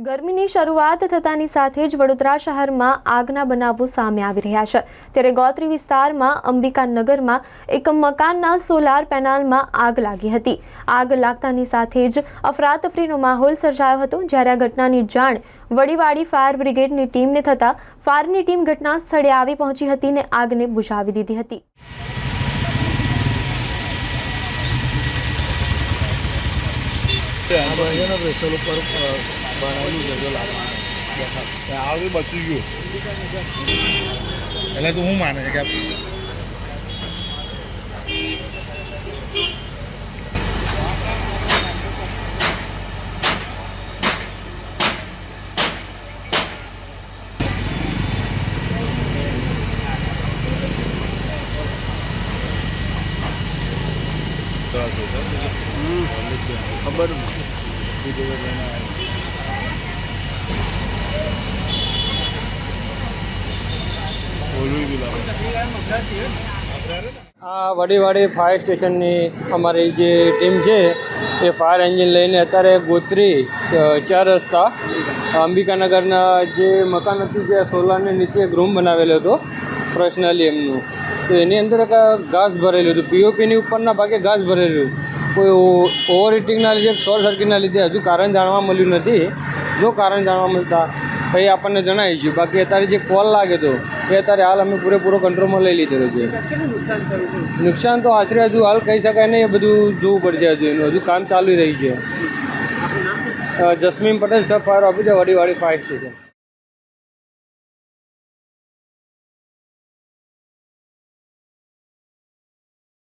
ગરમીની શરૂઆત થતાની સાથે જ વડોદરા શહેરમાં આગના બનાવો સામે આવી રહ્યા છે। ત્યારે ગોત્રી વિસ્તારમાં અંબિકાનગરમાં એક મકાનના સોલાર પેનલમાં આગ લાગી હતી। આગ લાગતાની સાથે જ અફરાતફરીનો માહોલ સર્જાયો હતો। જ્યારે આ ઘટનાની જાણ વડીવાડી ફાયર બ્રિગેડની ટીમને થતાં ફાયરની ટીમ ઘટના સ્થળે આવી પહોંચી હતી અને આગને બુઝાવી દીધી હતી। આગળ બચી ગયું એટલે તું શું માને છે કે ખબર આ વડીવાડી ફાયર સ્ટેશનની અમારી જે ટીમ છે એ ફાયર એન્જિન લઈને અત્યારે ગોત્રી 4 રસ્તા અંબિકાનગરના જે મકાન હતું જ્યાં સોલારની નીચે એક રૂમ બનાવેલો હતો પર્સનલી એમનું, તો એની અંદર એક ઘાસ ભરેલું હતું। પીઓપીની ઉપરના ભાગે ઘાસ ભરેલું, કોઈ ઓવર હીટિંગના લીધે શોર્ટ સર્કિટના લીધે હજુ કારણ જાણવા મળ્યું નથી। જો કારણ જાણવા મળતા પછી આપણને જણાવીશું। બાકી અત્યારે જે કોલ લાગે તો એ અત્યારે હાલ અમે પૂરેપૂરો કંટ્રોલમાં લઈ લીધેલો છે। નુકસાન તો આશરે હજુ હાલ કહી શકાય નહીં, એ બધું જોવું પડશે। હજુ કામ ચાલી રહ્યું છે। Jasmin Patel, sub fire officer, Vadiwadi fire station.